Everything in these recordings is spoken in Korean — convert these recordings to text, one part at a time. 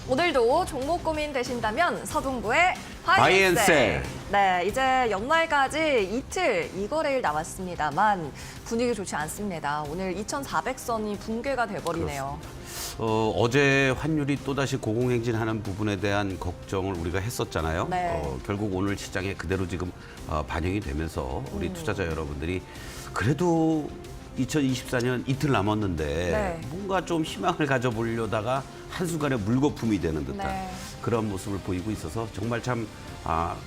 오늘도 종목 고민 되신다면 서동구의 바이앤셀. 바이앤셀. 네, 이제 연말까지 이틀 이거래일 남았습니다만 분위기 좋지 않습니다. 오늘 2,400선이 붕괴가 돼버리네요. 어제 환율이 또다시 고공행진하는 부분에 대한 걱정을 우리가 했었잖아요. 네. 결국 오늘 시장에 그대로 지금 반영이 되면서 우리 투자자 여러분들이 그래도 2024년 이틀 남았는데 네. 뭔가 좀 희망을 가져보려다가 한순간에 물거품이 되는 듯한 네. 그런 모습을 보이고 있어서 정말 참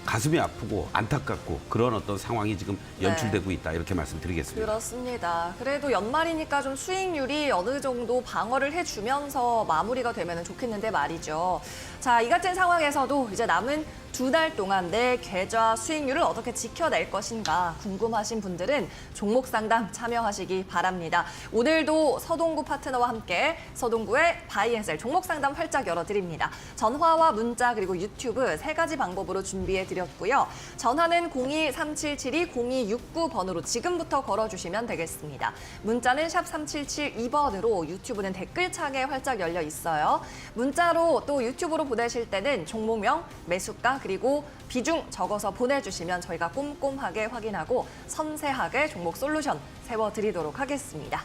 가슴이 아프고 안타깝고 그런 어떤 상황이 지금 연출되고 있다 이렇게 말씀드리겠습니다. 그렇습니다. 그래도 연말이니까 좀 수익률이 어느 정도 방어를 해주면서 마무리가 되면 좋겠는데 말이죠. 자, 이 같은 상황에서도 이제 남은 2달 동안 내 계좌 수익률을 어떻게 지켜낼 것인가 궁금하신 분들은 종목 상담 참여하시기 바랍니다. 오늘도 서동구 파트너와 함께 서동구의 바이앤셀 종목 상담 활짝 열어드립니다. 전화와 문자 그리고 유튜브 3가지 방법으로 준비해드렸고요. 전화는 02-377-0269번으로 지금부터 걸어주시면 되겠습니다. 문자는 샵 3772번으로 유튜브는 댓글창에 활짝 열려 있어요. 문자로 또 유튜브로 보내실 때는 종목명, 매수가 그리고 비중 적어서 보내주시면 저희가 꼼꼼하게 확인하고 섬세하게 종목 솔루션 세워드리도록 하겠습니다.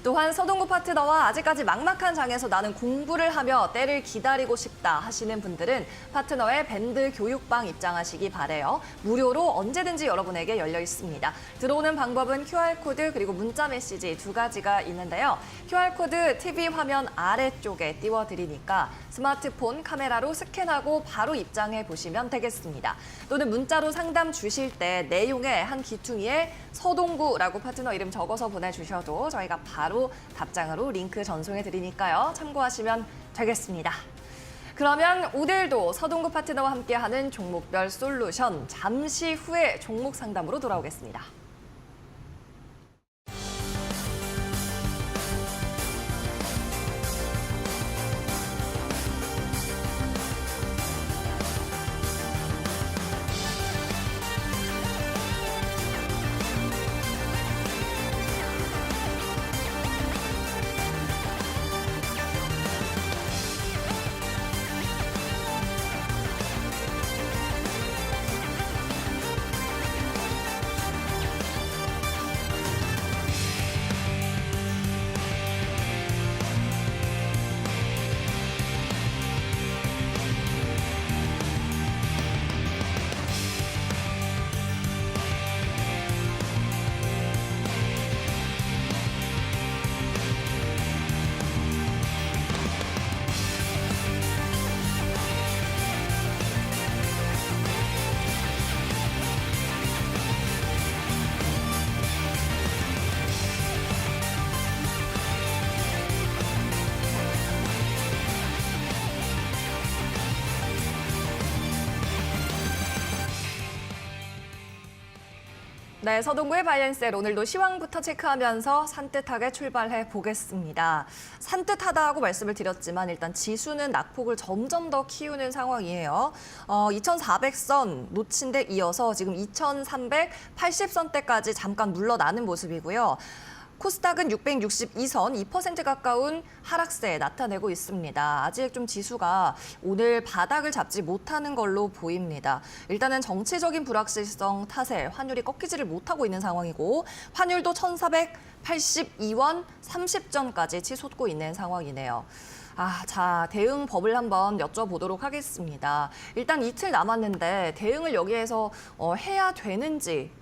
또한 서동구 파트너와 아직까지 막막한 장에서 나는 공부를 하며 때를 기다리고 싶다 하시는 분들은 파트너의 밴드 교육방 입장하시기 바래요. 무료로 언제든지 여러분에게 열려 있습니다. 들어오는 방법은 QR코드 그리고 문자 메시지 2가지가 있는데요. QR코드 TV 화면 아래쪽에 띄워드리니까 스마트폰 카메라로 스캔하고 바로 입장해 보시면 되겠습니다. 또는 문자로 상담 주실 때 내용에 한 귀퉁이에 서동구라고 파트너 이름 적어서 보내주셔도 저희가 바로 답장으로 링크 전송해 드리니까요. 참고하시면 되겠습니다. 그러면 오늘도 서동구 파트너와 함께하는 종목별 솔루션 잠시 후에 종목 상담으로 돌아오겠습니다. 네, 서동구의 바이앤셀 오늘도 시황부터 체크하면서 산뜻하게 출발해 보겠습니다. 산뜻하다고 말씀을 드렸지만 일단 지수는 낙폭을 점점 더 키우는 상황이에요. 2,400선 놓친 데 이어서 지금 2,380선대까지 잠깐 물러나는 모습이고요. 코스닥은 662선, 2% 가까운 하락세 나타내고 있습니다. 아직 좀 지수가 오늘 바닥을 잡지 못하는 걸로 보입니다. 일단은 정치적인 불확실성 탓에 환율이 꺾이지를 못하고 있는 상황이고 환율도 1,482원 30전까지 치솟고 있는 상황이네요. 자, 대응법을 한번 여쭤보도록 하겠습니다. 일단 이틀 남았는데 대응을 여기에서 해야 되는지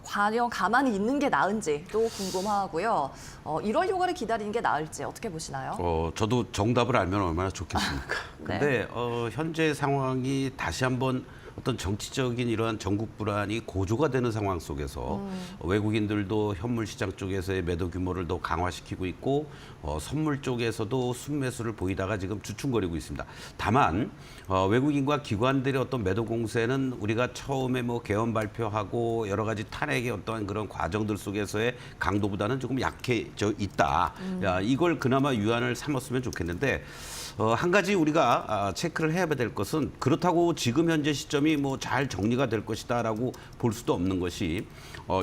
과연 가만히 있는 게 나은지 또 궁금하고요. 1월 휴가를 기다리는 게 나을지 어떻게 보시나요? 저도 정답을 알면 얼마나 좋겠습니까? 네. 근데 현재 상황이 다시 한번 어떤 정치적인 이러한 전국 불안이 고조가 되는 상황 속에서 외국인들도 현물 시장 쪽에서의 매도 규모를 더 강화시키고 있고 선물 쪽에서도 순매수를 보이다가 지금 주춤거리고 있습니다. 다만 외국인과 기관들의 어떤 매도 공세는 우리가 처음에 뭐 개헌 발표하고 여러 가지 탄핵의 어떤 그런 과정들 속에서의 강도보다는 조금 약해져 있다. 이걸 그나마 유안을 삼았으면 좋겠는데 한 가지 우리가 체크를 해야 될 것은 그렇다고 지금 현재 시점이 뭐 잘 정리가 될 것이다라고 볼 수도 없는 것이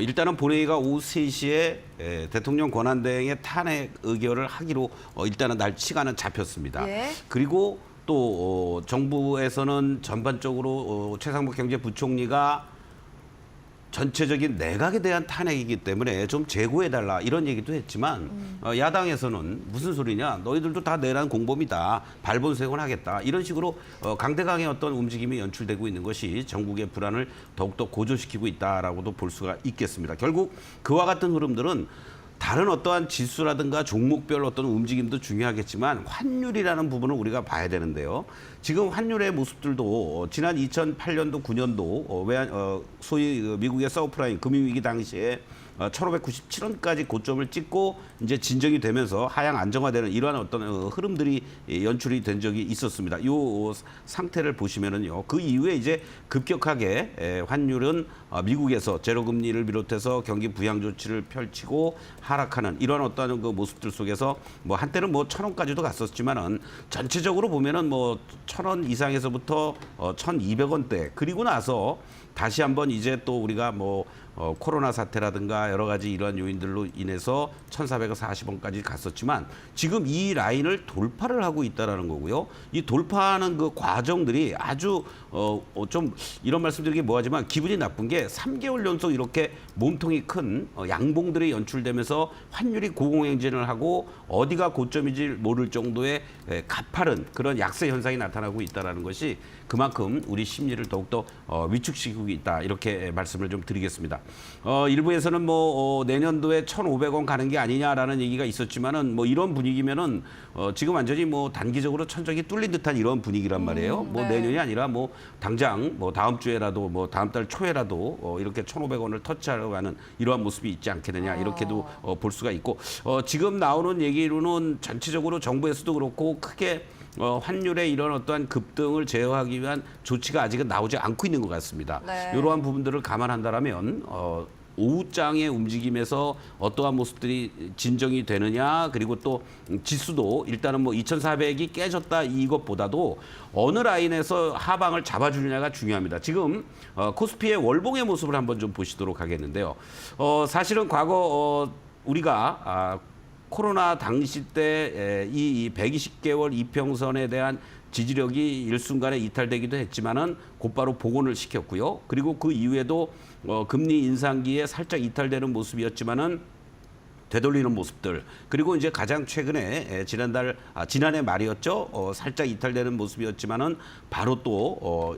일단은 본회의가 오후 3시에 대통령 권한대행의 탄핵 의결을 하기로 일단은 날 시간은 잡혔습니다. 예. 그리고 또 정부에서는 전반적으로 최상목 경제부총리가 전체적인 내각에 대한 탄핵이기 때문에 좀 재고해달라 이런 얘기도 했지만 야당에서는 무슨 소리냐, 너희들도 다 내란 공범이다, 발본색원 하겠다 이런 식으로 강대강의 어떤 움직임이 연출되고 있는 것이 전국의 불안을 더욱더 고조시키고 있다라고도 볼 수가 있겠습니다. 결국 그와 같은 흐름들은 다른 어떠한 지수라든가 종목별 어떤 움직임도 중요하겠지만 환율이라는 부분을 우리가 봐야 되는데요. 지금 환율의 모습들도 지난 2008년도, 9년도 소위 미국의 서브프라임 금융위기 당시에 1,597원까지 고점을 찍고 이제 진정이 되면서 하향 안정화되는 이러한 어떤 흐름들이 연출이 된 적이 있었습니다. 이 상태를 보시면은요, 그 이후에 이제 급격하게 환율은 미국에서 제로금리를 비롯해서 경기 부양 조치를 펼치고 하락하는 이러한 어떤 그 모습들 속에서 뭐 한때는 뭐 1,000원까지도 갔었지만은 전체적으로 보면은 뭐 1,000원 이상에서부터 1,200원대 그리고 나서 다시 한번 이제 또 우리가 뭐 코로나 사태라든가 여러 가지 이러한 요인들로 인해서 1,440원까지 갔었지만 지금 이 라인을 돌파를 하고 있다라는 거고요. 이 돌파하는 그 과정들이 아주 좀 이런 말씀드리기 뭐하지만 기분이 나쁜 게 3개월 연속 이렇게 몸통이 큰 양봉들이 연출되면서 환율이 고공행진을 하고 어디가 고점인지 모를 정도의 가파른 그런 약세 현상이 나타나고 있다라는 것이 그만큼 우리 심리를 더욱더 위축시키고 있다 이렇게 말씀을 좀 드리겠습니다. 일부에서는 뭐 내년도에 1,500원 가는 게 아니냐라는 얘기가 있었지만은 뭐 이런 분위기면은 지금 완전히 뭐 단기적으로 천정이 뚫린 듯한 이런 분위기란 말이에요. 뭐 네. 내년이 아니라 뭐 당장 뭐 다음 주에라도 뭐 다음 달 초에라도 이렇게 1,500원을 터치하려고 하는 이러한 모습이 있지 않겠느냐 이렇게도 볼 수가 있고 지금 나오는 얘기로는 전체적으로 정부에서도 그렇고 크게 환율의 이런 어떠한 급등을 제어하기 위한 조치가 아직은 나오지 않고 있는 것 같습니다. 네. 이러한 부분들을 감안한다라면 오후장의 움직임에서 어떠한 모습들이 진정이 되느냐 그리고 또 지수도 일단은 뭐 2,400이 깨졌다 이것보다도 어느 라인에서 하방을 잡아주느냐가 중요합니다. 지금 코스피의 월봉의 모습을 한번 좀 보시도록 하겠는데요. 사실은 과거 우리가 코로나 당시 때 이 120개월 이평선에 대한 지지력이 일순간에 이탈되기도 했지만은 곧바로 복원을 시켰고요. 그리고 그 이후에도 금리 인상기에 살짝 이탈되는 모습이었지만은 되돌리는 모습들 그리고 이제 가장 최근에 지난해 말이었죠. 살짝 이탈되는 모습이었지만은 바로 또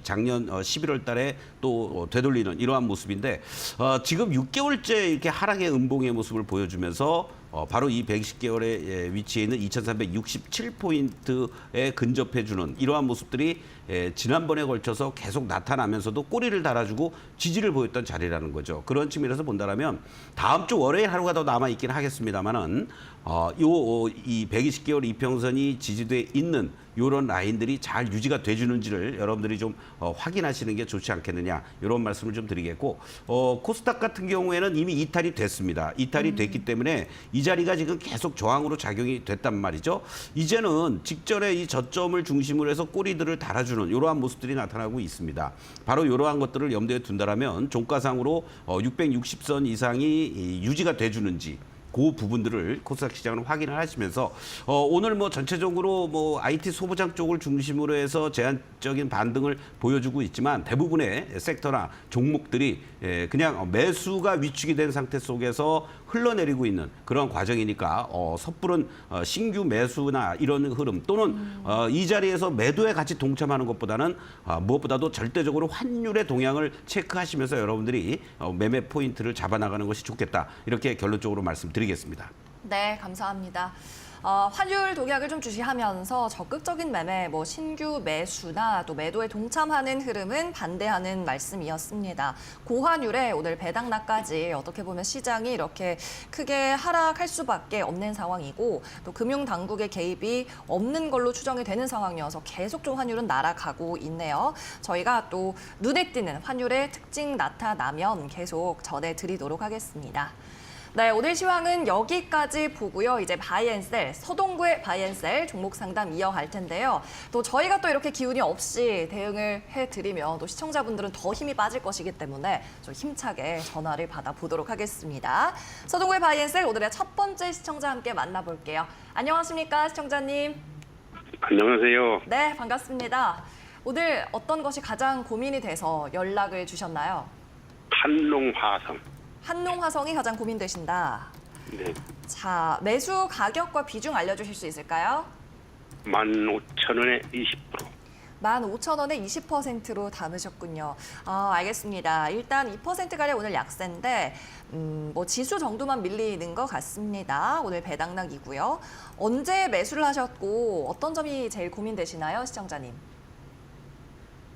작년 11월 달에 또 되돌리는 이러한 모습인데 지금 6개월째 이렇게 하락의 음봉의 모습을 보여주면서 바로 이 120개월에 위치해 있는 2,367포인트에 근접해주는 이러한 모습들이 지난번에 걸쳐서 계속 나타나면서도 꼬리를 달아주고 지지를 보였던 자리라는 거죠. 그런 측면에서 본다면 다음 주 월요일 하루가 더 남아있긴 하겠습니다만은 이 120개월 이평선이 지지돼 있는 이런 라인들이 잘 유지가 돼주는지를 여러분들이 좀 확인하시는 게 좋지 않겠느냐 이런 말씀을 좀 드리겠고 코스닥 같은 경우에는 이미 이탈이 됐습니다. 이탈이 됐기 때문에 이 자리가 지금 계속 저항으로 작용이 됐단 말이죠. 이제는 직전에 이 저점을 중심으로 해서 꼬리들을 달아주는 이러한 모습들이 나타나고 있습니다. 바로 이러한 것들을 염두에 둔다라면 종가상으로 660선 이상이 유지가 돼주는지 그 부분들을 코스닥 시장은 확인을 하시면서 오늘 뭐 전체적으로 뭐 IT 소부장 쪽을 중심으로 해서 제한적인 반등을 보여주고 있지만 대부분의 섹터나 종목들이 그냥 매수가 위축이 된 상태 속에서 흘러내리고 있는 그런 과정이니까 섣부른 신규 매수나 이런 흐름 또는 이 자리에서 매도에 같이 동참하는 것보다는 무엇보다도 절대적으로 환율의 동향을 체크하시면서 여러분들이 매매 포인트를 잡아나가는 것이 좋겠다. 이렇게 결론적으로 말씀드리겠습니다. 네, 감사합니다. 환율 동향을 좀 주시하면서 적극적인 매매, 뭐 신규 매수나 또 매도에 동참하는 흐름은 반대하는 말씀이었습니다. 고환율에 오늘 배당락까지 어떻게 보면 시장이 이렇게 크게 하락할 수밖에 없는 상황이고 또 금융당국의 개입이 없는 걸로 추정이 되는 상황이어서 계속 좀 환율은 날아가고 있네요. 저희가 또 눈에 띄는 환율의 특징 나타나면 계속 전해드리도록 하겠습니다. 네, 오늘 시황은 여기까지 보고요. 이제 바이앤셀, 서동구의 바이앤셀 종목 상담 이어갈 텐데요. 또 저희가 또 이렇게 기운이 없이 대응을 해드리면 또 시청자분들은 더 힘이 빠질 것이기 때문에 좀 힘차게 전화를 받아보도록 하겠습니다. 서동구의 바이앤셀 오늘의 첫 번째 시청자 함께 만나볼게요. 안녕하십니까, 시청자님. 안녕하세요. 네, 반갑습니다. 오늘 어떤 것이 가장 고민이 돼서 연락을 주셨나요? 한농화성. 한농화성이 가장 고민되신다. 네. 자, 매수 가격과 비중 알려주실 수 있을까요? 15,000원에 20%. 15,000원에 20%로 담으셨군요. 알겠습니다. 일단 2%가량 오늘 약세인데 뭐 지수 정도만 밀리는 것 같습니다. 오늘 배당락이고요. 언제 매수를 하셨고 어떤 점이 제일 고민되시나요, 시청자님?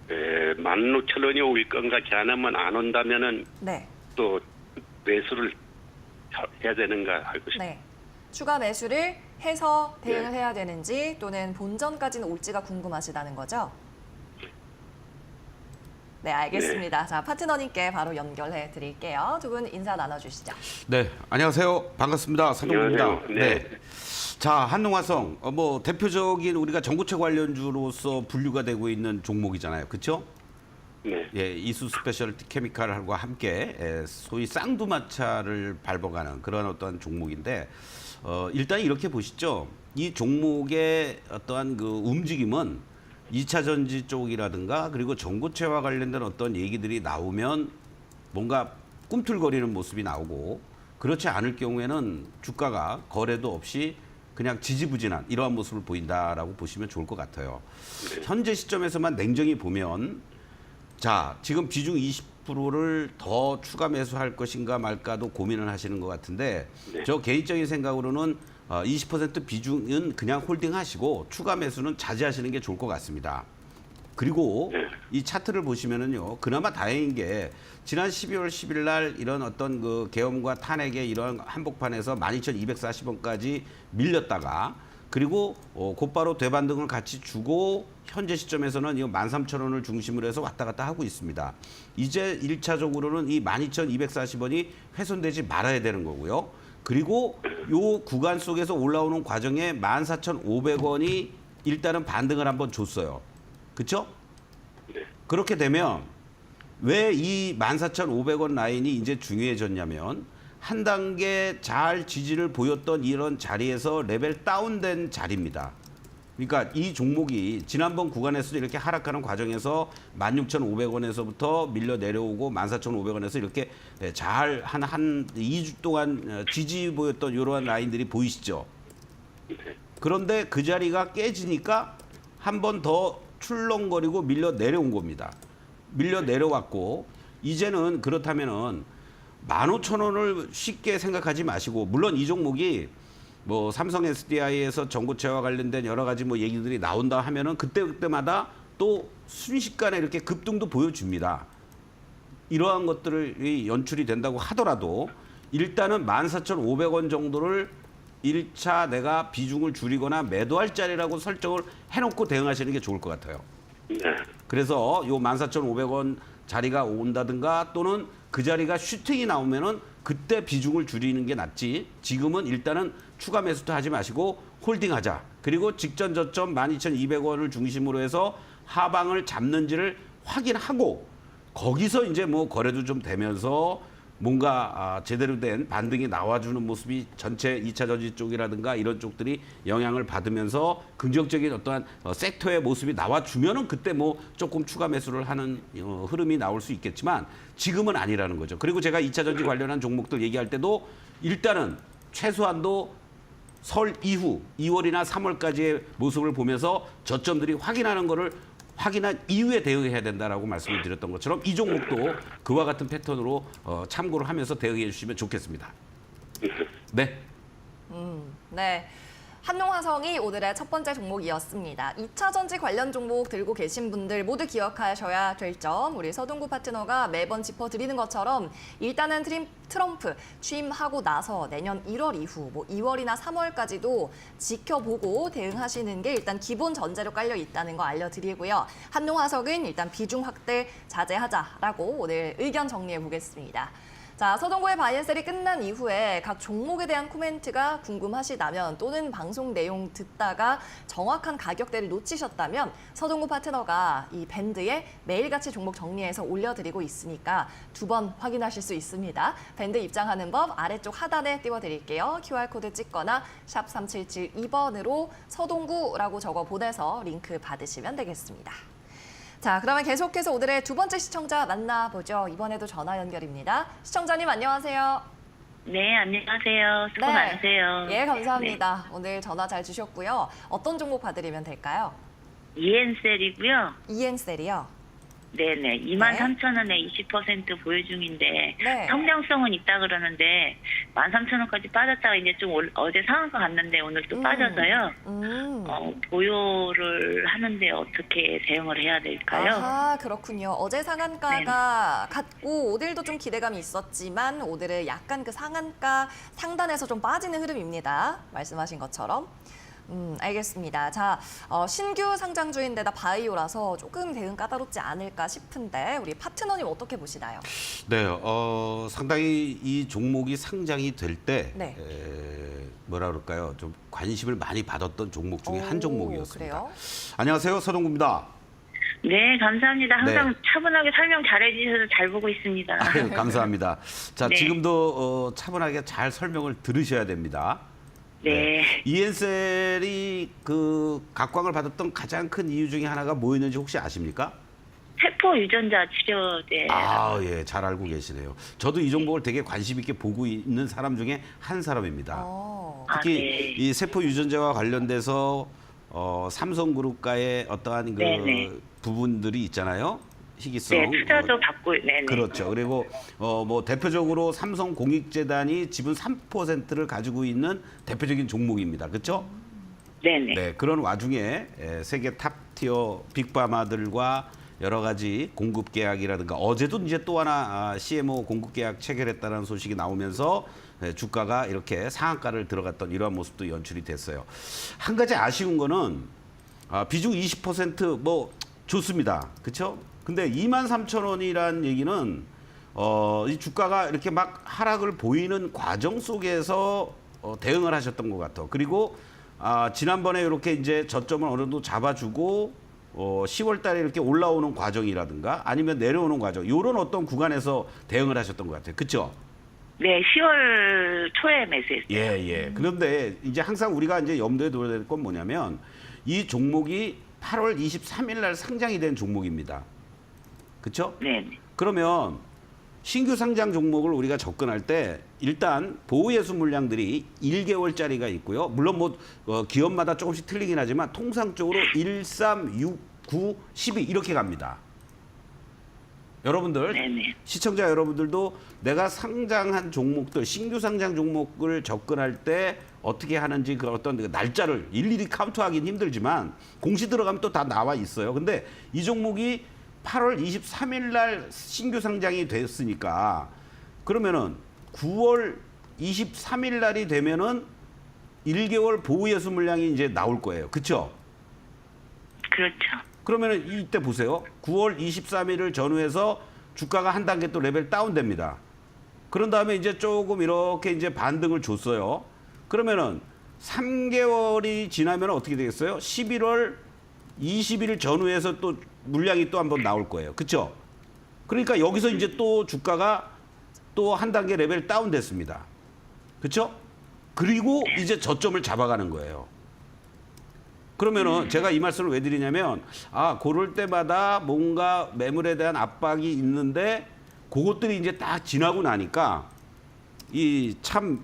15,000원이 올 건가 걔하면 안 온다면은 네. 또 매수를 해야 되는가 알고 싶어요. 네. 추가 매수를 해서 대응을 네. 해야 되는지 또는 본전까지는 올지가 궁금하시다는 거죠? 네, 알겠습니다. 자, 파트너님께 바로 연결해 드릴게요. 두 분 인사 나눠주시죠. 네, 안녕하세요. 반갑습니다. 서동구입니다. 안녕하세요. 네. 자, 한농화성 뭐 대표적인 우리가 전고체 관련주로서 분류가 되고 있는 종목이잖아요. 그렇죠? 네. 예, 이수 스페셜티 케미칼과 함께 소위 쌍두마차를 밟아가는 그런 어떤 종목인데 일단 이렇게 보시죠. 이 종목의 어떠한 그 움직임은 2차 전지 쪽이라든가 그리고 전고체와 관련된 어떤 얘기들이 나오면 뭔가 꿈틀거리는 모습이 나오고 그렇지 않을 경우에는 주가가 거래도 없이 그냥 지지부진한 이러한 모습을 보인다라고 보시면 좋을 것 같아요. 현재 시점에서만 냉정히 보면 자, 지금 비중 20%를 더 추가 매수할 것인가 말까도 고민을 하시는 것 같은데 저 개인적인 생각으로는 20% 비중은 그냥 홀딩하시고 추가 매수는 자제하시는 게 좋을 것 같습니다. 그리고 이 차트를 보시면은요, 그나마 다행인 게 지난 12월 10일 날 이런 어떤 그 계엄과 탄핵의 이런 한복판에서 12,240원까지 밀렸다가 그리고 곧바로 되반등을 같이 주고 현재 시점에서는 이 13,000원을 중심으로 해서 왔다 갔다 하고 있습니다. 이제 1차적으로는 이 12,240원이 훼손되지 말아야 되는 거고요. 그리고 요 구간 속에서 올라오는 과정에 14,500원이 일단은 반등을 한번 줬어요. 그렇죠? 그렇게 되면 왜 이 14,500원 라인이 이제 중요해졌냐면 한 단계 잘 지지를 보였던 이런 자리에서 레벨 다운된 자리입니다. 그러니까 이 종목이 지난번 구간에서도 이렇게 하락하는 과정에서 16,500원에서부터 밀려 내려오고 14,500원에서 이렇게 잘 한 2주 동안 지지 보였던 이러한 라인들이 보이시죠? 그런데 그 자리가 깨지니까 한 번 더 출렁거리고 밀려 내려온 겁니다. 밀려 내려왔고 이제는 그렇다면은 15,000원을 쉽게 생각하지 마시고 물론 이 종목이 뭐 삼성 SDI에서 전고체와 관련된 여러 가지 뭐 얘기들이 나온다 하면은 그때마다 또 순식간에 이렇게 급등도 보여줍니다. 이러한 것들이 연출이 된다고 하더라도 일단은 14,500원 정도를 1차 내가 비중을 줄이거나 매도할 자리라고 설정을 해놓고 대응하시는 게 좋을 것 같아요. 네. 그래서 요 14,500원 자리가 온다든가 또는 그 자리가 슈팅이 나오면은 그때 비중을 줄이는 게 낫지. 지금은 일단은 추가 매수도 하지 마시고 홀딩하자. 그리고 직전 저점 12,200원을 중심으로 해서 하방을 잡는지를 확인하고 거기서 이제 뭐 거래도 좀 되면서 뭔가 제대로 된 반등이 나와주는 모습이 전체 2차 전지 쪽이라든가 이런 쪽들이 영향을 받으면서 긍정적인 어떠한 섹터의 모습이 나와주면은 그때 뭐 조금 추가 매수를 하는 흐름이 나올 수 있겠지만 지금은 아니라는 거죠. 그리고 제가 2차 전지 관련한 종목들 얘기할 때도 일단은 최소한도 설 이후 2월이나 3월까지의 모습을 보면서 저점들이 확인하는 거를 확인한 이후에 대응해야 된다라고 말씀을 드렸던 것처럼 이 종목도 그와 같은 패턴으로 참고를 하면서 대응해 주시면 좋겠습니다. 네. 네. 한농화성이 오늘의 첫 번째 종목이었습니다. 2차 전지 관련 종목 들고 계신 분들 모두 기억하셔야 될 점, 우리 서동구 파트너가 매번 짚어드리는 것처럼 일단은 트럼프 취임하고 나서 내년 1월 이후 뭐 2월이나 3월까지도 지켜보고 대응하시는 게 일단 기본 전제로 깔려 있다는 거 알려드리고요. 한농화성은 일단 비중 확대 자제하자라고 오늘 의견 정리해 보겠습니다. 자, 서동구의 바이앤셀이 끝난 이후에 각 종목에 대한 코멘트가 궁금하시다면 또는 방송 내용 듣다가 정확한 가격대를 놓치셨다면 서동구 파트너가 이 밴드에 매일같이 종목 정리해서 올려드리고 있으니까 2번 확인하실 수 있습니다. 밴드 입장하는 법 아래쪽 하단에 띄워드릴게요. QR코드 찍거나 샵 3772번으로 서동구라고 적어 보내서 링크 받으시면 되겠습니다. 자, 그러면 계속해서 오늘의 2번째 시청자 만나보죠. 이번에도 전화 연결입니다. 시청자님 안녕하세요. 네, 안녕하세요. 수고 많으세요. 예, 감사합니다. 오늘 전화 잘 주셨고요. 어떤 종목 봐드리면 될까요? 이엔셀이고요. 이엔셀이요. 네네, 23,000원에 20% 보유 중인데 네. 성장성은 있다 그러는데 13,000원까지 빠졌다가 이제 좀 어제 상한가 갔는데 오늘 또 빠져서요. 보유를 하는데 어떻게 대응을 해야 될까요? 아, 그렇군요. 어제 상한가가 갔고 오늘도 좀 기대감이 있었지만 오늘은 약간 그 상한가 상단에서 좀 빠지는 흐름입니다. 말씀하신 것처럼. 알겠습니다. 자, 신규 상장주인데다 바이오라서 조금 대응 까다롭지 않을까 싶은데 우리 파트너님 어떻게 보시나요? 네, 상당히 이 종목이 상장이 될 때 네. 뭐라 그럴까요? 좀 관심을 많이 받았던 종목 중에 한 종목이었습니다. 그래요? 안녕하세요, 서동구입니다. 네, 감사합니다. 항상 네. 차분하게 설명 잘해주셔서 잘 보고 있습니다. 아유, 감사합니다. 자, 네. 지금도 차분하게 잘 설명을 들으셔야 됩니다. 네. 이엔셀이 그 각광을 받았던 가장 큰 이유 중에 하나가 뭐였는지 혹시 아십니까? 세포 유전자 치료제. 아, 예, 잘 알고 계시네요. 저도 이 종목을 되게 관심 있게 보고 있는 사람 중에 한 사람입니다. 특히 네. 이 세포 유전자와 관련돼서 삼성그룹과의 어떠한 그 네네. 부분들이 있잖아요. 희귀성. 네, 투자도 받고, 네네. 그렇죠. 그리고 뭐 대표적으로 삼성공익재단이 지분 3%를 가지고 있는 대표적인 종목입니다. 그렇죠? 네네. 네, 그런 와중에 세계 탑티어 빅파마들과 여러 가지 공급 계약이라든가 어제도 이제 또 하나 CMO 공급 계약 체결했다는 소식이 나오면서 주가가 이렇게 상한가를 들어갔던 이러한 모습도 연출이 됐어요. 한 가지 아쉬운 거는 비중 20%뭐 좋습니다. 그렇죠? 근데 23,000원이라는 얘기는 이 주가가 이렇게 막 하락을 보이는 과정 속에서 대응을 하셨던 것 같아요. 그리고 지난번에 이렇게 이제 저점을 어느 정도 잡아주고 10월 달에 이렇게 올라오는 과정이라든가 아니면 내려오는 과정 이런 어떤 구간에서 대응을 하셨던 것 같아요. 그렇죠? 네, 10월 초에 매수했어요. 예. 그런데 이제 항상 우리가 이제 염두에 둬야 될 건 뭐냐면 이 종목이 8월 23일 날 상장이 된 종목입니다. 그렇죠? 네. 그러면 신규 상장 종목을 우리가 접근할 때 일단 보호예수 물량들이 1개월짜리가 있고요. 물론 뭐 기업마다 조금씩 틀리긴 하지만 통상적으로 1, 3, 6, 9, 12 이렇게 갑니다. 여러분들, 네네. 시청자 여러분들도 내가 상장한 종목들, 신규 상장 종목을 접근할 때 어떻게 하는지 그 어떤 날짜를 일일이 카운트하기는 힘들지만 공시 들어가면 또 다 나와 있어요. 근데 이 종목이 8월 23일 날 신규 상장이 됐으니까 그러면은 9월 23일 날이 되면은 1개월 보호예수 물량이 이제 나올 거예요. 그렇죠? 그렇죠. 그러면은 이때 보세요. 9월 23일을 전후해서 주가가 한 단계 또 레벨 다운됩니다. 그런 다음에 이제 조금 이렇게 이제 반등을 줬어요. 그러면은 3개월이 지나면 어떻게 되겠어요? 11월 20일 전후해서 또 물량이 또 한번 나올 거예요. 그렇죠? 그러니까 여기서 이제 또 주가가 또 한 단계 레벨 다운됐습니다. 그렇죠? 그리고 이제 저점을 잡아가는 거예요. 그러면은 제가 이 말씀을 왜 드리냐면 그럴 때마다 뭔가 매물에 대한 압박이 있는데 그것들이 이제 딱 지나고 나니까 이 참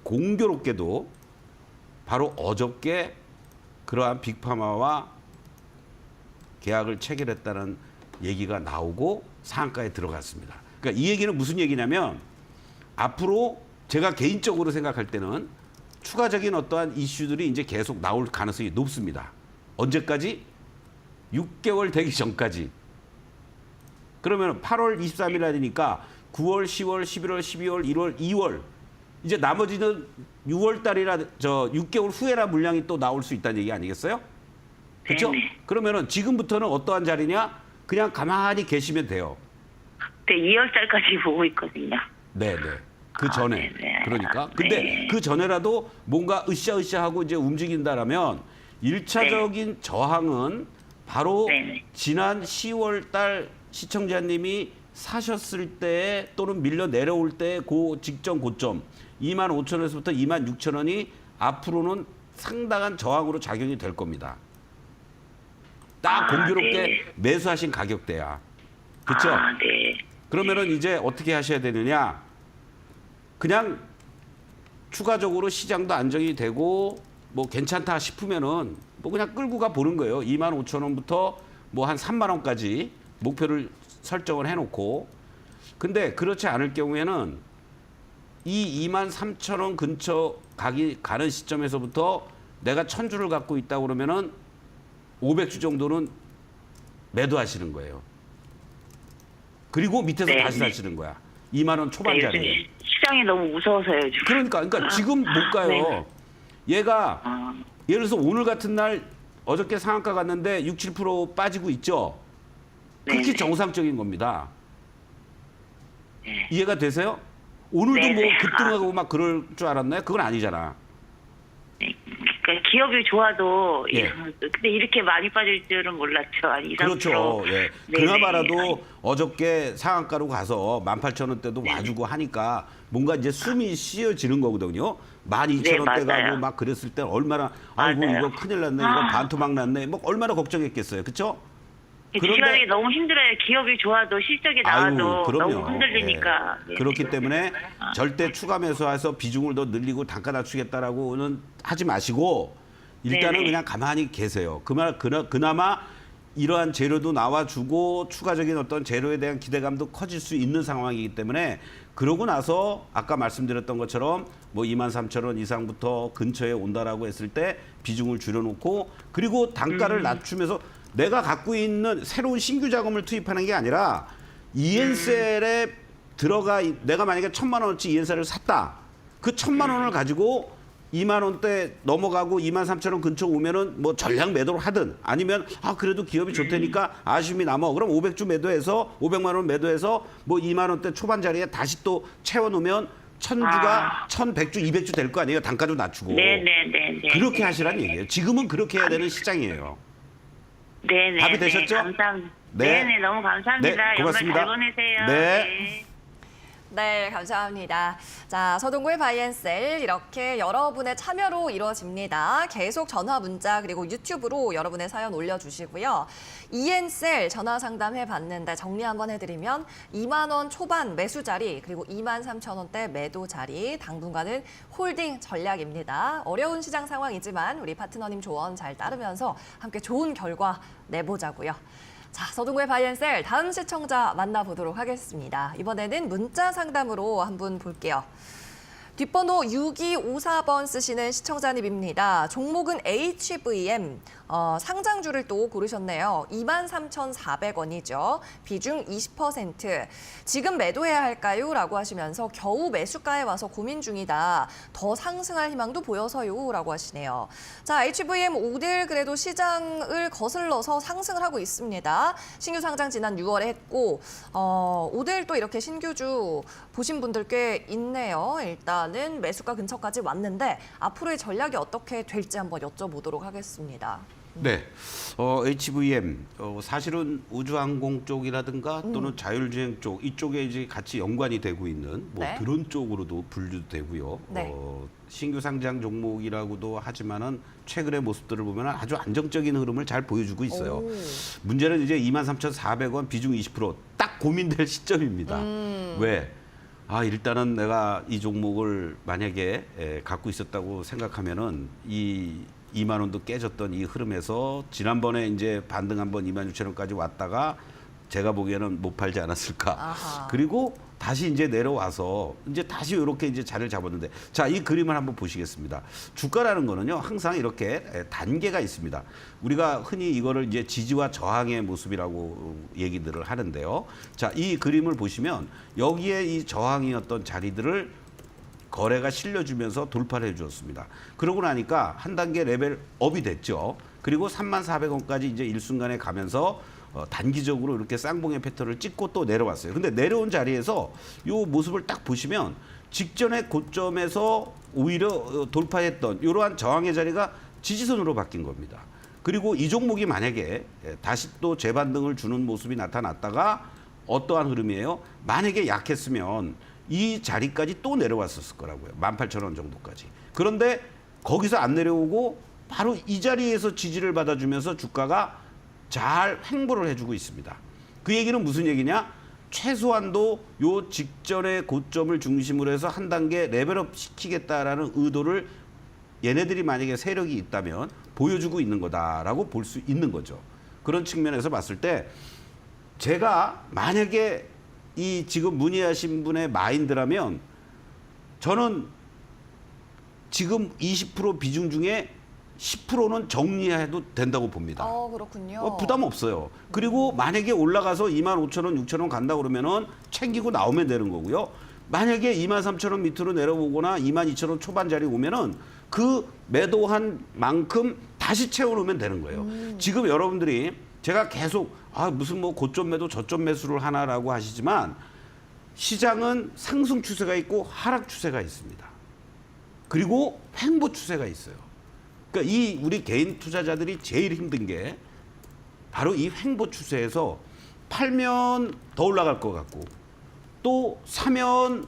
공교롭게도 바로 어저께 그러한 빅파마와 계약을 체결했다는 얘기가 나오고 상한가에 들어갔습니다. 그러니까 이 얘기는 무슨 얘기냐면 앞으로 제가 개인적으로 생각할 때는 추가적인 어떠한 이슈들이 이제 계속 나올 가능성이 높습니다. 언제까지? 6개월 되기 전까지. 그러면 8월 23일 날이니까 9월, 10월, 11월, 12월, 1월, 2월 이제 나머지는 6월 달이라 6개월 후에라 물량이 또 나올 수 있다는 얘기 아니겠어요? 그렇죠? 네네. 그러면은 지금부터는 어떠한 자리냐? 그냥 가만히 계시면 돼요. 네, 2월 달까지 보고 있거든요. 네, 네. 그 전에. 네네. 그러니까. 근데 네. 그 전에라도 뭔가 으쌰으쌰하고 이제 움직인다라면 일차적인 저항은 바로 네네. 지난 10월 달 시청자님이 사셨을 때 또는 밀려 내려올 때 그 직전 고점 25,000원에서부터 26,000원이 앞으로는 상당한 저항으로 작용이 될 겁니다. 딱 공교롭게 네. 매수하신 가격대야. 그렇죠? 네. 그러면은 이제 어떻게 하셔야 되느냐? 그냥 추가적으로 시장도 안정이 되고 뭐 괜찮다 싶으면은 뭐 그냥 끌고 가 보는 거예요. 25,000원부터 뭐 한 3만 원까지 목표를 설정을 해놓고. 근데 그렇지 않을 경우에는 이 23,000원 근처 가는 시점에서부터 내가 1,000주를 갖고 있다 그러면은 500주 정도는 매도하시는 거예요. 그리고 밑에서 네, 다시 네. 사시는 거야. 2만 원 네, 초반짜리. 요즘 시장이 너무 무서워서요. 지금. 그러니까 지금 못 가요. 네. 얘가 아, 예를 들어서 오늘 같은 날 어저께 상한가 갔는데 6, 7% 빠지고 있죠. 극히 네네. 정상적인 겁니다. 네. 이해가 되세요? 오늘도 네네. 뭐 급등하고 막 그럴 줄 알았나요? 그건 아니잖아. 네. 그러니까 기업이 좋아도 예. 근데 이렇게 많이 빠질 줄은 몰랐죠. 한 2, 3%. 그렇죠. 예. 네네. 그나마라도 어저께 상한가로 가서 18,000원대도 와주고 하니까 뭔가 이제 숨이 쉬어지는 거거든요. 12,000원대 네, 맞아요. 가고 막 그랬을 때 얼마나 아이고 맞아요. 이거 큰일 났네. 이거 반토막 났네. 뭐 얼마나 걱정했겠어요. 그렇죠? 지원이 너무 힘들어요. 기업이 좋아도 실적이 나와도 그럼요. 너무 흔들리니까. 예. 네. 그렇기 때문에 절대 추가 매수해서 비중을 더 늘리고 단가 낮추겠다라고는 하지 마시고 일단은 네네. 그냥 가만히 계세요. 그나마 이러한 재료도 나와주고 추가적인 어떤 재료에 대한 기대감도 커질 수 있는 상황이기 때문에 그러고 나서 아까 말씀드렸던 것처럼 뭐 23,000원 이상부터 근처에 온다라고 했을 때 비중을 줄여놓고 그리고 단가를 낮추면서 내가 갖고 있는 새로운 신규 자금을 투입하는 게 아니라 이엔셀에 내가 만약에 1,000만 원어치 이엔셀을 샀다. 그 1,000만 원을 가지고 2만 원대 넘어가고 23,000원 근처 오면은 뭐 전량 매도를 하든 아니면 그래도 기업이 좋다니까 아쉬움이 남아. 그럼 500주 매도해서 500만 원 매도해서 뭐 2만 원대 초반 자리에 다시 또 채워 놓으면 1,000주가 1,100주, 200주 될 거 아니에요. 단가도 낮추고. 네네네. 그렇게 하시란 얘기예요. 지금은 그렇게 해야 되는 시장이에요. 네네. 답이 되셨죠? 감사합니다. 네. 네네, 너무 감사합니다. 네, 고맙습니다. 연말 잘 보내세요. 네. 네, 감사합니다. 자, 서동구의 바이앤셀 이렇게 여러분의 참여로 이루어집니다. 계속 전화 문자 그리고 유튜브로 여러분의 사연 올려주시고요. 이엔셀 전화 상담해 봤는데 정리 한번 해드리면 2만 원 초반 매수 자리 그리고 23,000원대 매도 자리 당분간은 홀딩 전략입니다. 어려운 시장 상황이지만 우리 파트너님 조언 잘 따르면서 함께 좋은 결과 내보자고요. 자, 서동구의 바이앤셀 다음 시청자 만나보도록 하겠습니다. 이번에는 문자 상담으로 한분 볼게요. 뒷번호 6254번 쓰시는 시청자님입니다. 종목은 HVM, 상장주를 또 고르셨네요. 23,400원이죠. 비중 20%. 지금 매도해야 할까요? 라고 하시면서 겨우 매수가에 와서 고민 중이다. 더 상승할 희망도 보여서요. 라고 하시네요. 자, HVM 5대1 그래도 시장을 거슬러서 상승을 하고 있습니다. 신규 상장 지난 6월에 했고 5대1 또 이렇게 신규주 보신 분들 꽤 있네요. 일단은 매수가 근처까지 왔는데 앞으로의 전략이 어떻게 될지 한번 여쭤보도록 하겠습니다. 네, HVM 사실은 우주항공 쪽이라든가 또는 자율주행 쪽 이쪽에 이제 같이 연관이 되고 있는 뭐 네. 드론 쪽으로도 분류되고요. 네. 신규 상장 종목이라고도 하지만은 최근의 모습들을 보면 아주 안정적인 흐름을 잘 보여주고 있어요. 오. 문제는 이제 23,400원 비중 20%딱 고민될 시점입니다. 왜? 일단은 내가 이 종목을 만약에 갖고 있었다고 생각하면은 이 2만 원도 깨졌던 이 흐름에서 지난번에 이제 반등 한번 26,000원까지 왔다가 제가 보기에는 못 팔지 않았을까. 아하. 그리고 다시 이제 내려와서 이제 다시 이렇게 이제 자리를 잡았는데 자, 이 그림을 한번 보시겠습니다. 주가라는 거는요, 항상 이렇게 단계가 있습니다. 우리가 흔히 이거를 이제 지지와 저항의 모습이라고 얘기들을 하는데요. 자, 이 그림을 보시면 여기에 이 저항이었던 자리들을 거래가 실려주면서 돌파를 해주었습니다. 그러고 나니까 한 단계 레벨업이 됐죠. 그리고 34,000원까지 이제 일순간에 가면서 단기적으로 이렇게 쌍봉의 패턴을 찍고 또 내려왔어요. 근데 내려온 자리에서 이 모습을 딱 보시면 직전의 고점에서 오히려 돌파했던 이러한 저항의 자리가 지지선으로 바뀐 겁니다. 그리고 이 종목이 만약에 다시 또 재반등을 주는 모습이 나타났다가 어떠한 흐름이에요? 만약에 약했으면 이 자리까지 또 내려왔었을 거라고요. 18,000원 정도까지. 그런데 거기서 안 내려오고 바로 이 자리에서 지지를 받아주면서 주가가 잘 횡보를 해주고 있습니다. 그 얘기는 무슨 얘기냐? 최소한도 요 직전의 고점을 중심으로 해서 한 단계 레벨업 시키겠다라는 의도를 얘네들이 만약에 세력이 있다면 보여주고 있는 거다라고 볼 수 있는 거죠. 그런 측면에서 봤을 때 제가 만약에 이 지금 문의하신 분의 마인드라면 저는 지금 20% 비중 중에 10%는 정리해도 된다고 봅니다. 그렇군요. 부담 없어요. 그리고 만약에 올라가서 25,000원, 6,000원 간다 그러면은 챙기고 나오면 되는 거고요. 만약에 23,000원 밑으로 내려보거나 22,000원 초반 자리 오면은 그 매도한 만큼 다시 채워놓으면 되는 거예요. 지금 여러분들이 제가 계속 무슨 뭐 고점 매도 저점 매수를 하나라고 하시지만 시장은 상승 추세가 있고 하락 추세가 있습니다. 그리고 횡보 추세가 있어요. 그러니까 이 우리 개인 투자자들이 제일 힘든 게 바로 이 횡보 추세에서 팔면 더 올라갈 것 같고 또 사면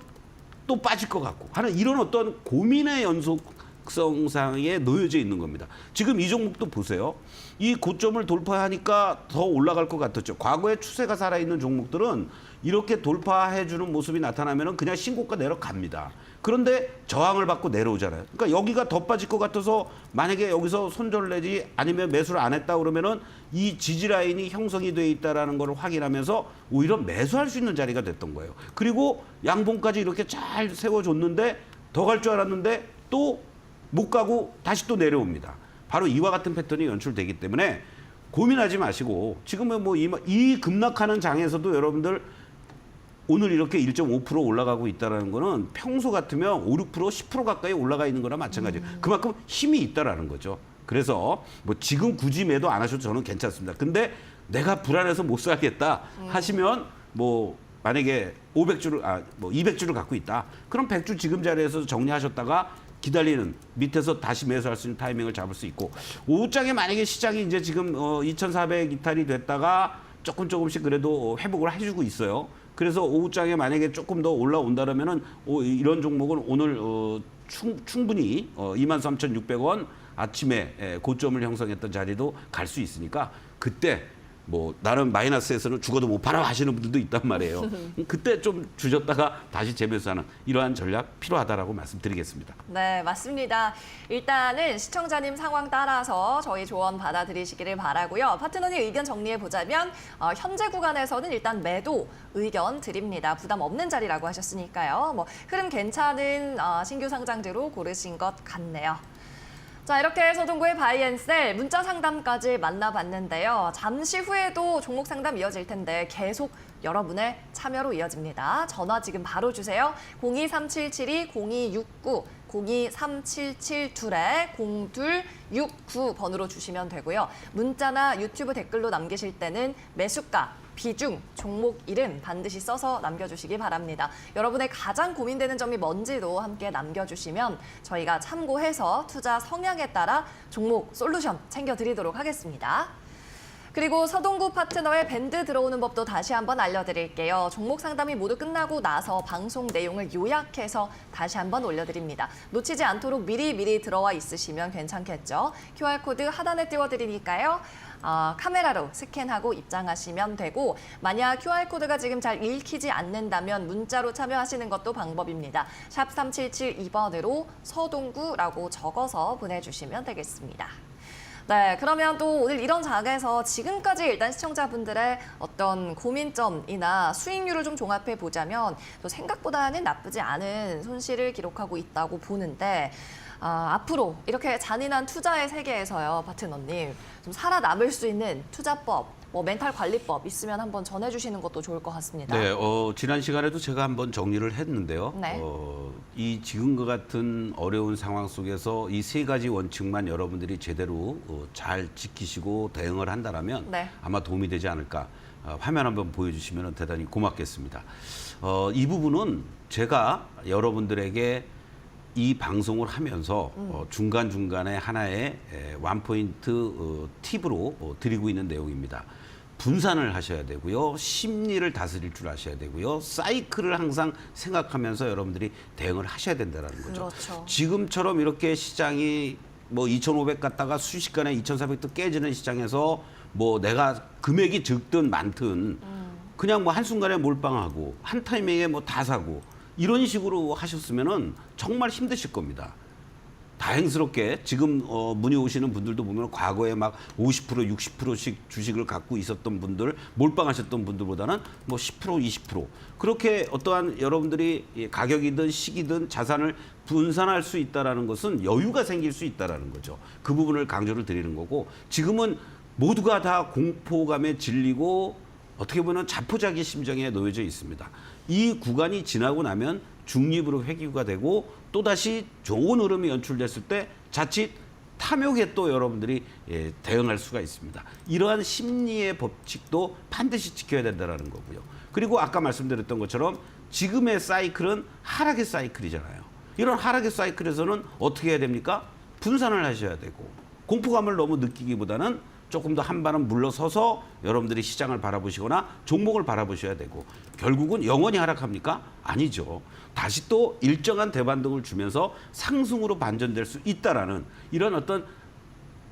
또 빠질 것 같고 하는 이런 어떤 고민의 연속성상에 놓여져 있는 겁니다. 지금 이 종목도 보세요. 이 고점을 돌파하니까 더 올라갈 것 같았죠. 과거에 추세가 살아있는 종목들은 이렇게 돌파해주는 모습이 나타나면 그냥 신고가 내려갑니다. 그런데 저항을 받고 내려오잖아요. 그러니까 여기가 더 빠질 것 같아서 만약에 여기서 손절 내지 아니면 매수를 안 했다 그러면은 이 지지 라인이 형성이 돼 있다라는 걸 확인하면서 오히려 매수할 수 있는 자리가 됐던 거예요. 그리고 양봉까지 이렇게 잘 세워줬는데 더 갈 줄 알았는데 또 못 가고 다시 또 내려옵니다. 바로 이와 같은 패턴이 연출되기 때문에 고민하지 마시고 지금은 뭐 이 급락하는 장에서도 여러분들 오늘 이렇게 1.5% 올라가고 있다는 거는 평소 같으면 5, 6%, 10% 가까이 올라가 있는 거나 마찬가지예요. 그만큼 힘이 있다라는 거죠. 그래서 뭐 지금 굳이 매도 안 하셔도 저는 괜찮습니다. 근데 내가 불안해서 못 사겠다 하시면 뭐 만약에 500주를 뭐 200주를 갖고 있다. 그럼 100주 지금 자리에서 정리하셨다가 기다리는 밑에서 다시 매수할 수 있는 타이밍을 잡을 수 있고 오후장에 만약에 시장이 이제 지금 2,400 이탈이 됐다가 조금씩 그래도 회복을 해주고 있어요. 그래서 오후장에 만약에 조금 더 올라온다면은 이런 종목은 오늘 충분히 23,600원 아침에 고점을 형성했던 자리도 갈 수 있으니까 그때 뭐 나는 마이너스에서는 죽어도 못 팔아 하시는 분들도 있단 말이에요. 그때 좀 주셨다가 다시 재매수하는 이러한 전략 필요하다라고 말씀드리겠습니다. 네, 맞습니다. 일단은 시청자님 상황 따라서 저희 조언 받아들이시기를 바라고요. 파트너님 의견 정리해 보자면 현재 구간에서는 일단 매도 의견 드립니다. 부담 없는 자리라고 하셨으니까요. 뭐 흐름 괜찮은 신규 상장주로 고르신 것 같네요. 자, 이렇게 서동구의 바이앤셀 문자 상담까지 만나봤는데요. 잠시 후에도 종목 상담 이어질 텐데 계속 여러분의 참여로 이어집니다. 전화 지금 바로 주세요. 023772-0269, 023772-0269 번으로 주시면 되고요. 문자나 유튜브 댓글로 남기실 때는 매수가, 비중, 종목 이름 반드시 써서 남겨주시기 바랍니다. 여러분의 가장 고민되는 점이 뭔지도 함께 남겨주시면 저희가 참고해서 투자 성향에 따라 종목 솔루션 챙겨드리도록 하겠습니다. 그리고 서동구 파트너의 밴드 들어오는 법도 다시 한번 알려드릴게요. 종목 상담이 모두 끝나고 나서 방송 내용을 요약해서 다시 한번 올려드립니다. 놓치지 않도록 미리 들어와 있으시면 괜찮겠죠. QR코드 하단에 띄워드리니까요. 카메라로 스캔하고 입장하시면 되고 만약 QR코드가 지금 잘 읽히지 않는다면 문자로 참여하시는 것도 방법입니다. 샵 3772번으로 서동구라고 적어서 보내주시면 되겠습니다. 네, 그러면 또 오늘 이런 장에서 지금까지 일단 시청자분들의 어떤 고민점이나 수익률을 좀 종합해 보자면 또 생각보다는 나쁘지 않은 손실을 기록하고 있다고 보는데 앞으로 이렇게 잔인한 투자의 세계에서요, 파트너님, 좀 살아남을 수 있는 투자법, 뭐 멘탈 관리법 있으면 한번 전해주시는 것도 좋을 것 같습니다. 네, 지난 시간에도 제가 한번 정리를 했는데요. 네. 이 지금과 같은 어려운 상황 속에서 이 세 가지 원칙만 여러분들이 제대로 잘 지키시고 대응을 한다라면 네. 아마 도움이 되지 않을까. 화면 한번 보여주시면 대단히 고맙겠습니다. 이 부분은 제가 여러분들에게 이 방송을 하면서 중간중간에 하나의 원포인트 팁으로 드리고 있는 내용입니다. 분산을 하셔야 되고요. 심리를 다스릴 줄 아셔야 되고요. 사이클을 항상 생각하면서 여러분들이 대응을 하셔야 된다는 거죠. 그렇죠. 지금처럼 이렇게 시장이 뭐 2,500 갔다가 순식간에 2,400도 깨지는 시장에서 뭐 내가 금액이 적든 많든 그냥 뭐 한순간에 몰빵하고 한 타이밍에 뭐 다 사고 이런 식으로 하셨으면은 정말 힘드실 겁니다. 다행스럽게 지금 문의 오시는 분들도 보면 과거에 막 50%, 60%씩 주식을 갖고 있었던 분들, 몰빵하셨던 분들보다는 뭐 10%, 20% 그렇게 어떠한 여러분들이 가격이든 시기든 자산을 분산할 수 있다라는 것은 여유가 생길 수 있다라는 거죠. 그 부분을 강조를 드리는 거고 지금은 모두가 다 공포감에 질리고 어떻게 보면 자포자기 심정에 놓여져 있습니다. 이 구간이 지나고 나면 중립으로 회귀가 되고 또다시 좋은 흐름이 연출됐을 때 자칫 탐욕에 또 여러분들이 대응할 수가 있습니다. 이러한 심리의 법칙도 반드시 지켜야 된다는 거고요. 그리고 아까 말씀드렸던 것처럼 지금의 사이클은 하락의 사이클이잖아요. 이런 하락의 사이클에서는 어떻게 해야 됩니까? 분산을 하셔야 되고 공포감을 너무 느끼기보다는 조금 더 한 발은 물러서서 여러분들이 시장을 바라보시거나 종목을 바라보셔야 되고 결국은 영원히 하락합니까? 아니죠. 다시 또 일정한 대반등을 주면서 상승으로 반전될 수 있다라는 이런 어떤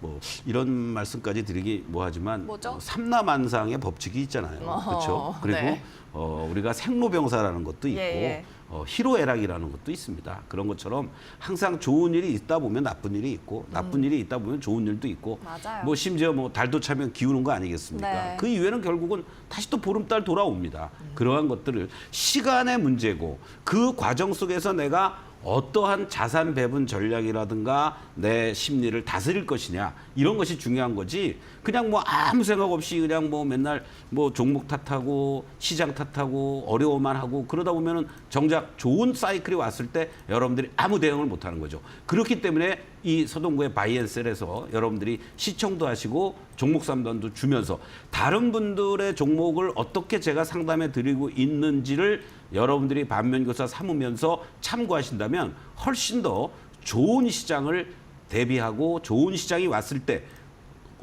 뭐 이런 말씀까지 드리기 뭐하지만 뭐죠? 삼라만상의 법칙이 있잖아요. 그렇죠? 그리고 네. 우리가 생로병사라는 것도 있고 예. 희로애락이라는 것도 있습니다. 그런 것처럼 항상 좋은 일이 있다 보면 나쁜 일이 있고 나쁜 일이 있다 보면 좋은 일도 있고 맞아요. 뭐 심지어 뭐 달도 차면 기우는 거 아니겠습니까? 네. 그 이후에는 결국은 다시 또 보름달 돌아옵니다. 그러한 것들을 시간의 문제고 그 과정 속에서 내가 어떠한 자산 배분 전략이라든가 내 심리를 다스릴 것이냐 이런 것이 중요한 거지 그냥 뭐 아무 생각 없이 그냥 뭐 맨날 뭐 종목 탓하고 시장 탓하고 어려워만 하고 그러다 보면은 정작 좋은 사이클이 왔을 때 여러분들이 아무 대응을 못 하는 거죠. 그렇기 때문에 이 서동구의 바이앤셀에서 여러분들이 시청도 하시고 종목 상담도 주면서 다른 분들의 종목을 어떻게 제가 상담해 드리고 있는지를 여러분들이 반면교사 삼으면서 참고하신다면 훨씬 더 좋은 시장을 대비하고 좋은 시장이 왔을 때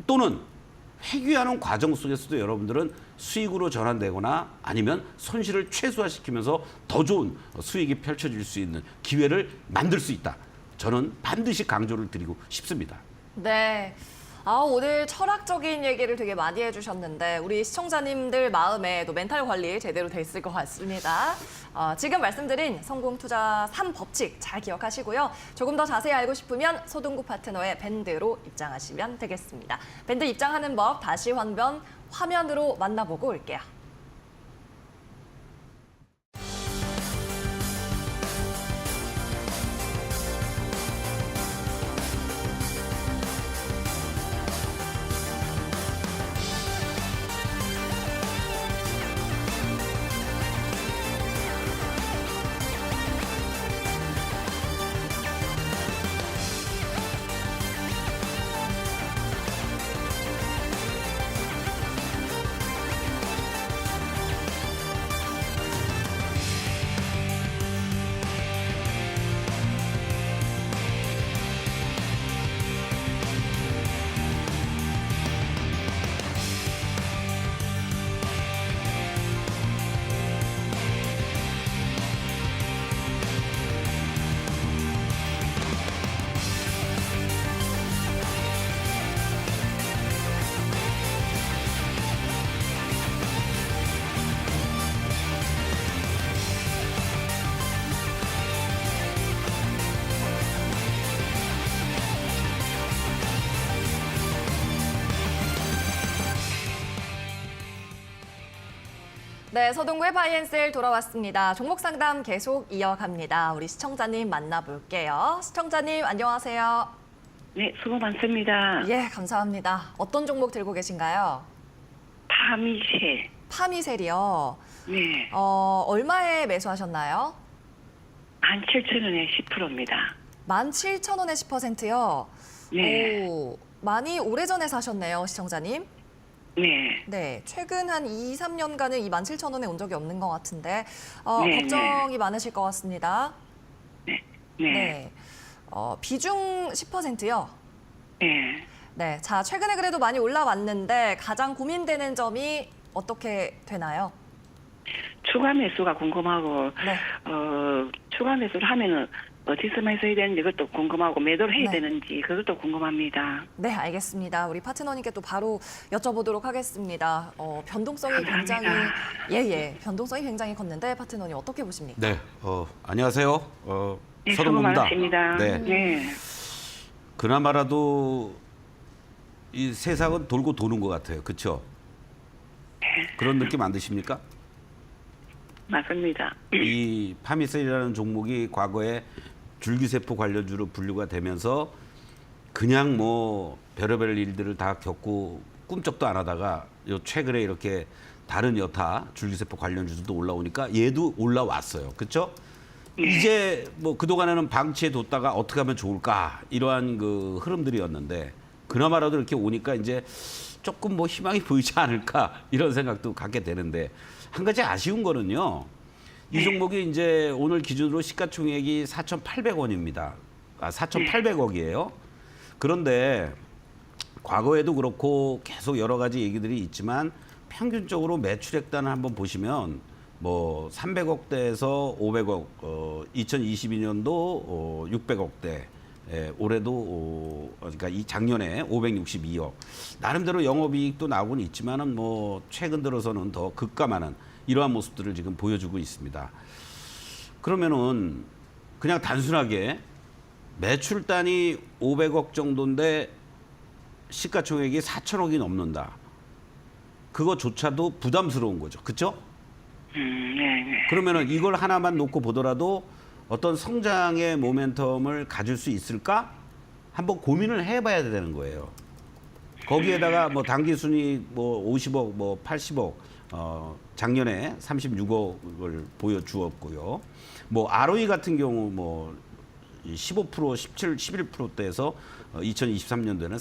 또는 회귀하는 과정 속에서도 여러분들은 수익으로 전환되거나 아니면 손실을 최소화시키면서 더 좋은 수익이 펼쳐질 수 있는 기회를 만들 수 있다. 저는 반드시 강조를 드리고 싶습니다. 네. 오늘 철학적인 얘기를 되게 많이 해주셨는데 우리 시청자님들 마음에 또 멘탈 관리 제대로 됐을 것 같습니다. 지금 말씀드린 성공투자 3법칙 잘 기억하시고요. 조금 더 자세히 알고 싶으면 소동구 파트너의 밴드로 입장하시면 되겠습니다. 밴드 입장하는 법 다시 화면으로 만나보고 올게요. 네, 서동구의 바이앤셀 돌아왔습니다. 종목 상담 계속 이어갑니다. 우리 시청자님 만나볼게요. 시청자님 안녕하세요. 네, 수고 많습니다. 예, 감사합니다. 어떤 종목 들고 계신가요? 파미쉐. 파미셀이요. 네, 얼마에 매수하셨나요? 17,000원에 10%입니다. 17,000원에 10%요. 네. 오, 많이 오래전에 사셨네요, 시청자님. 네, 네, 최근 한 2, 3년간은 이 17,000원에 온 적이 없는 것 같은데 네, 걱정이 많으실 것 같습니다. 네, 네. 비중 10%요. 네. 네, 자 최근에 그래도 많이 올라왔는데 가장 고민되는 점이 어떻게 되나요? 추가 매수가 궁금하고, 네. 추가 매수를 하면은 어디서 매수해야 되는지 그것도 궁금하고, 매도를 해야 네. 되는지 그것도 궁금합니다. 네, 알겠습니다. 우리 파트너님께 또 바로 여쭤보도록 하겠습니다. 변동성이 굉장히 변동성이 굉장히 컸는데 파트너님 어떻게 보십니까? 네, 안녕하세요. 네, 수고 서동구입니다. 많으십니다. 네. 네, 그나마라도 이 세상은 돌고 도는 것 같아요. 그렇죠? 그런 느낌 안 드십니까? 맞습니다. 이 파미셀이라는 종목이 과거에 줄기세포 관련주로 분류가 되면서 그냥 뭐 별의별 일들을 다 겪고 꿈쩍도 안 하다가 요 최근에 이렇게 다른 여타 줄기세포 관련주도 올라오니까 얘도 올라왔어요. 그렇죠? 이제 뭐 그동안에는 방치해 뒀다가 어떻게 하면 좋을까 이러한 그 흐름들이었는데 그나마라도 이렇게 오니까 이제 조금 뭐 희망이 보이지 않을까 이런 생각도 갖게 되는데 한 가지 아쉬운 거는요. 이 종목이 이제 오늘 기준으로 시가총액이 4,800원입니다. 4,800억이에요. 그런데 과거에도 그렇고 계속 여러 가지 얘기들이 있지만 평균적으로 매출액단을 한번 보시면 뭐 300억대에서 500억, 2022년도 600억대, 올해도 그러니까 이 작년에 562억. 나름대로 영업이익도 나오고는 있지만은 뭐 최근 들어서는 더 급감하는 이러한 모습들을 지금 보여주고 있습니다. 그러면은 그냥 단순하게 매출단이 500억 정도인데 시가총액이 4천억이 넘는다. 그거조차도 부담스러운 거죠. 그렇죠? 네. 그러면은 이걸 하나만 놓고 보더라도 어떤 성장의 모멘텀을 가질 수 있을까? 한번 고민을 해봐야 되는 거예요. 거기에다가 뭐 당기 순이익 뭐 50억, 뭐 80억, 작년에 36억을 보여주었고요. 뭐 ROE 같은 경우 뭐 15%, 17, 11%대에서 2023년도에는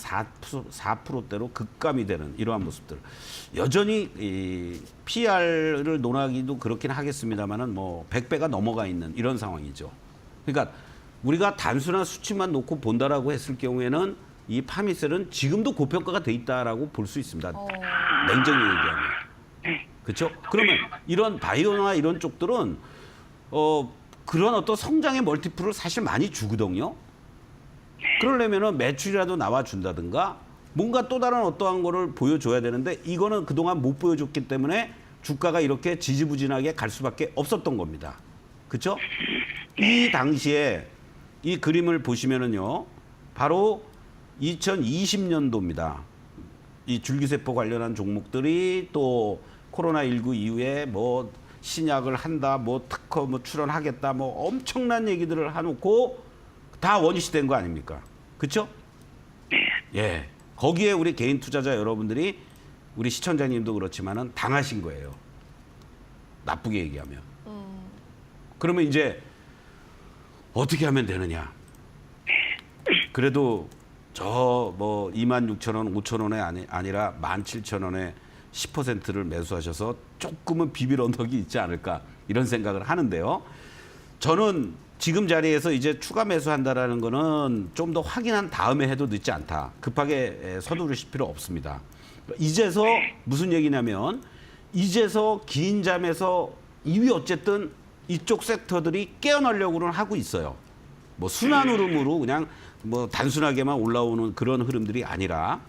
4%대로 급감이 되는 이러한 모습들. 여전히 이 PR을 논하기도 그렇긴 하겠습니다만은 뭐 100배가 넘어가 있는 이런 상황이죠. 그러니까 우리가 단순한 수치만 놓고 본다라고 했을 경우에는 이 파미셀은 지금도 고평가가 돼 있다라고 볼 수 있습니다. 냉정히 얘기하면. 그렇죠? 그러면 이런 바이오나 이런 쪽들은 그런 어떤 성장의 멀티플을 사실 많이 주거든요. 그러려면은 매출이라도 나와준다든가 뭔가 또 다른 어떠한 거를 보여줘야 되는데 이거는 그동안 못 보여줬기 때문에 주가가 이렇게 지지부진하게 갈 수밖에 없었던 겁니다. 그렇죠? 이 당시에 이 그림을 보시면은요. 바로 2020년도입니다. 이 줄기세포 관련한 종목들이 또 코로나19 이후에 뭐 신약을 한다, 뭐 특허 뭐 출원하겠다, 뭐 엄청난 얘기들을 해놓고 다 원위시 된 거 아닙니까? 그렇죠? 예. 거기에 우리 개인 투자자 여러분들이 우리 시청자님도 그렇지만은 당하신 거예요. 나쁘게 얘기하면. 그러면 이제 어떻게 하면 되느냐? 그래도 저 뭐 26,000원, 5,000원에 아니라 17,000원에 10%를 매수하셔서 조금은 비빌 언덕이 있지 않을까 이런 생각을 하는데요. 저는 지금 자리에서 이제 추가 매수한다라는 거는 좀 더 확인한 다음에 해도 늦지 않다. 급하게 서두르실 필요 없습니다. 이제서 무슨 얘기냐면 이제서 긴 잠에서 이미 어쨌든 이쪽 섹터들이 깨어나려고는 하고 있어요. 뭐 순환 흐름으로 그냥 뭐 단순하게만 올라오는 그런 흐름들이 아니라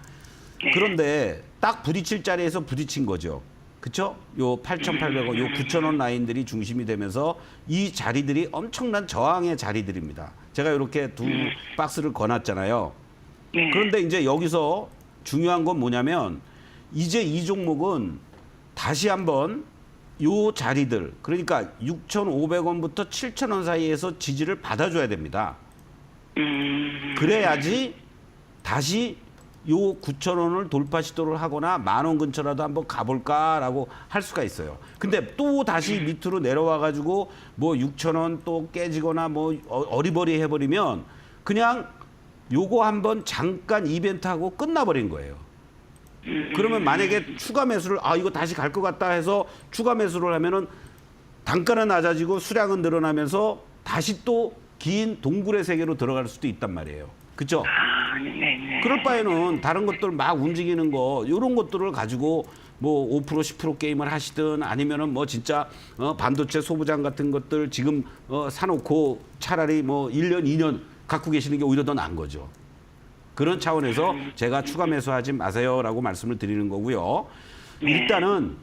그런데 딱 부딪힐 자리에서 부딪힌 거죠. 그렇죠? 요 8,800원, 요 9,000원 라인들이 중심이 되면서 이 자리들이 엄청난 저항의 자리들입니다. 제가 이렇게 두 박스를 거놨잖아요. 그런데 이제 여기서 중요한 건 뭐냐면 이제 이 종목은 다시 한번 요 자리들 그러니까 6,500원부터 7,000원 사이에서 지지를 받아줘야 됩니다. 그래야지 다시 요 9,000원을 돌파 시도를 하거나 10,000원 근처라도 한번 가볼까라고 할 수가 있어요. 근데 또 다시 밑으로 내려와 가지고 뭐 6,000원 또 깨지거나 뭐 어리버리 해버리면 그냥 요거 한번 잠깐 이벤트하고 끝나버린 거예요. 그러면 만약에 추가 매수를 이거 다시 갈 것 같다 해서 추가 매수를 하면은 단가는 낮아지고 수량은 늘어나면서 다시 또 긴 동굴의 세계로 들어갈 수도 있단 말이에요. 그렇죠? 네네. 그럴 바에는 다른 것들 막 움직이는 거 이런 것들을 가지고 뭐 5% 10% 게임을 하시든 아니면은 뭐 진짜 반도체 소부장 같은 것들 지금 사놓고 차라리 뭐 1년 2년 갖고 계시는 게 오히려 더 나은 거죠. 그런 차원에서 제가 추가 매수하지 마세요라고 말씀을 드리는 거고요. 일단은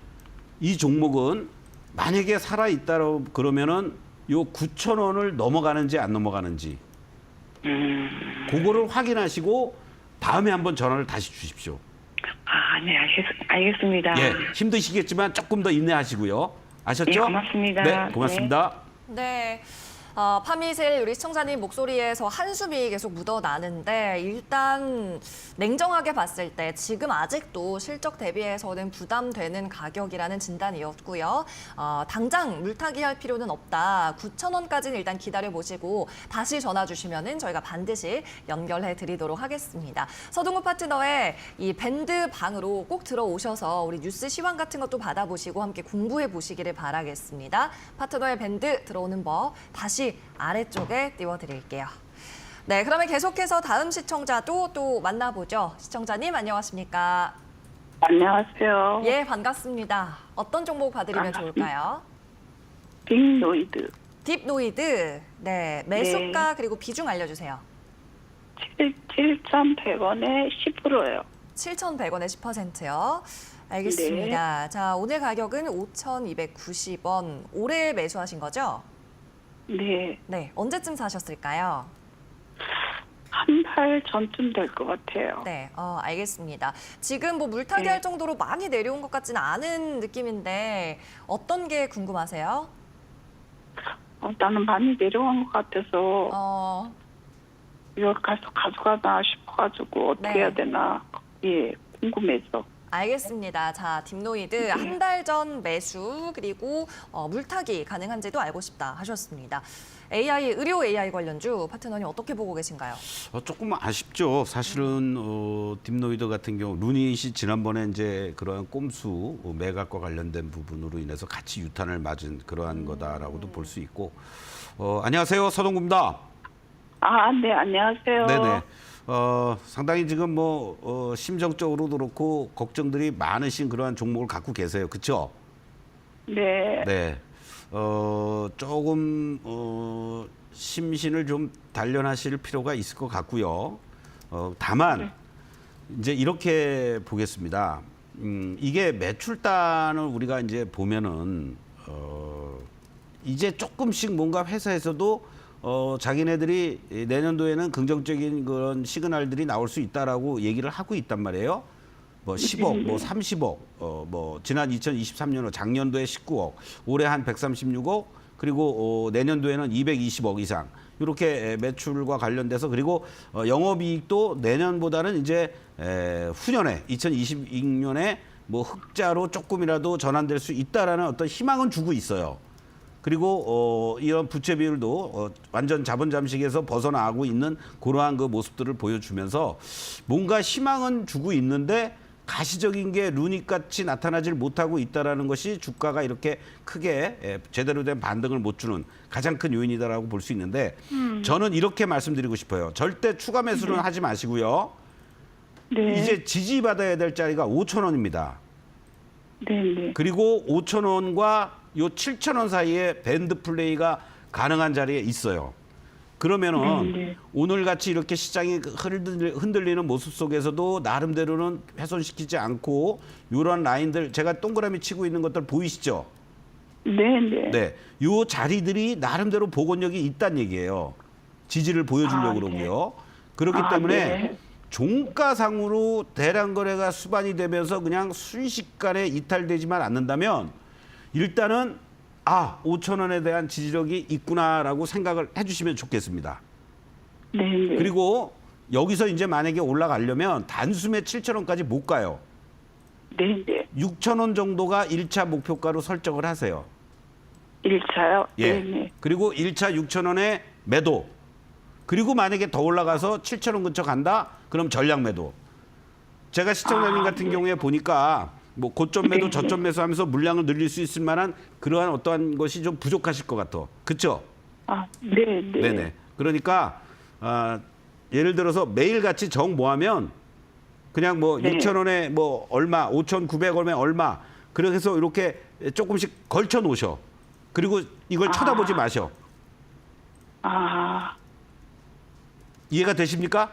이 종목은 만약에 살아 있다고 그러면은 요 9,000원을 넘어가는지 안 넘어가는지 그거를 확인하시고 다음에 한번 전화를 다시 주십시오. 네, 알겠습니다. 예, 힘드시겠지만 조금 더 인내하시고요. 아셨죠? 예, 고맙습니다. 네, 고맙습니다. 네. 파미셀 우리 시청자님 목소리에서 한숨이 계속 묻어나는데 일단 냉정하게 봤을 때 지금 아직도 실적 대비해서는 부담되는 가격이라는 진단이었고요. 당장 물타기 할 필요는 없다. 9,000원까지는 일단 기다려보시고 다시 전화 주시면은 저희가 반드시 연결해 드리도록 하겠습니다. 서동구 파트너의 이 밴드 방으로 꼭 들어오셔서 우리 뉴스 시황 같은 것도 받아보시고 함께 공부해 보시기를 바라겠습니다. 파트너의 밴드 들어오는 법 다시 아래쪽에 띄워드릴게요. 네, 그러면 계속해서 다음 시청자도 또 만나보죠. 시청자님 안녕하십니까? 안녕하세요. 예, 반갑습니다. 어떤 종목 봐드리면 좋을까요? 빅노이드 딥노이드. 네, 매수가 그리고 비중 알려주세요. 7,100원에 10%예요. 7,100원에 10%요. 알겠습니다. 자, 오늘 가격은 5,290원. 올해 매수하신 거죠? 네, 네, 언제쯤 사셨을까요? 한 달 전쯤 될 것 같아요. 네, 알겠습니다. 지금 뭐 물타기 할 정도로 많이 내려온 것 같지는 않은 느낌인데 어떤 게 궁금하세요? 나는 많이 내려간 것 같아서 이걸 가져가나 싶어가지고 어떻게 네. 해야 되나 궁금해서. 알겠습니다. 자, 딥노이드 한 달 전 매수 그리고 물타기 가능한지도 알고 싶다 하셨습니다. AI 의료 AI 관련주 파트너님 어떻게 보고 계신가요? 조금 아쉽죠. 사실은 딥노이드 같은 경우 루닛이 지난번에 이제 그러한 꼼수 매각과 관련된 부분으로 인해서 같이 유탄을 맞은 그러한 거다라고도 볼 수 있고. 안녕하세요, 서동구입니다. 네, 안녕하세요. 네네. 상당히 지금 뭐 심정적으로도 그렇고 걱정들이 많으신 그러한 종목을 갖고 계세요. 그렇죠? 네. 네. 조금 심신을 좀 단련하실 필요가 있을 것 같고요. 다만 이제 이렇게 보겠습니다. 이게 매출단을 우리가 이제 보면은 이제 조금씩 뭔가 회사에서도 자기네들이 내년도에는 긍정적인 그런 시그널들이 나올 수 있다라고 얘기를 하고 있단 말이에요. 뭐 10억, 뭐 30억, 뭐 지난 2023년도 작년도에 19억, 올해 한 136억, 그리고 내년도에는 220억 이상 이렇게 매출과 관련돼서 그리고 영업이익도 내년보다는 이제 후년에 2026년에 뭐 흑자로 조금이라도 전환될 수 있다라는 어떤 희망은 주고 있어요. 그리고 이런 부채 비율도 완전 자본 잠식에서 벗어나고 있는 그러한 그 모습들을 보여주면서 뭔가 희망은 주고 있는데 가시적인 게 루닛 같이 나타나질 못하고 있다라는 것이 주가가 이렇게 크게 제대로 된 반등을 못 주는 가장 큰 요인이다라고 볼 수 있는데 저는 이렇게 말씀드리고 싶어요. 절대 추가 매수는 하지 마시고요. 네. 이제 지지받아야 될 자리가 5,000원입니다. 네. 그리고 5,000원과 요 7,000원 사이에 밴드 플레이가 가능한 자리에 있어요. 그러면은 오늘 같이 이렇게 시장이 흔들리는 모습 속에서도 나름대로는 훼손시키지 않고 이런 라인들 제가 동그라미 치고 있는 것들 보이시죠? 네. 네, 요 자리들이 나름대로 복원력이 있다는 얘기예요. 지지를 보여주려고 그러고요. 그렇기 때문에 종가상으로 대량 거래가 수반이 되면서 그냥 순식간에 이탈되지만 않는다면 일단은 5,000원에 대한 지지력이 있구나라고 생각을 해주시면 좋겠습니다. 네, 네. 그리고 여기서 이제 만약에 올라가려면 단숨에 7,000원까지 못 가요. 네, 네. 6,000원 정도가 1차 목표가로 설정을 하세요. 1차요? 예. 네, 네. 그리고 1차 6,000원에 매도. 그리고 만약에 더 올라가서 7,000원 근처 간다? 그럼 전량 매도. 제가 시청자님 같은 경우에 보니까 뭐 고점 매도 네, 저점 매수 하면서 물량을 늘릴 수 있을 만한 그러한 어떠한 것이 좀 부족하실 것 같아. 그렇죠? 네, 네. 네네. 그러니까 예를 들어서 매일같이 정 모으면 그냥 뭐 네. 6,000원에 뭐 얼마, 5,900원에 얼마 그렇게 해서 이렇게 조금씩 걸쳐 놓으셔. 그리고 이걸 쳐다보지 마셔. 이해가 되십니까?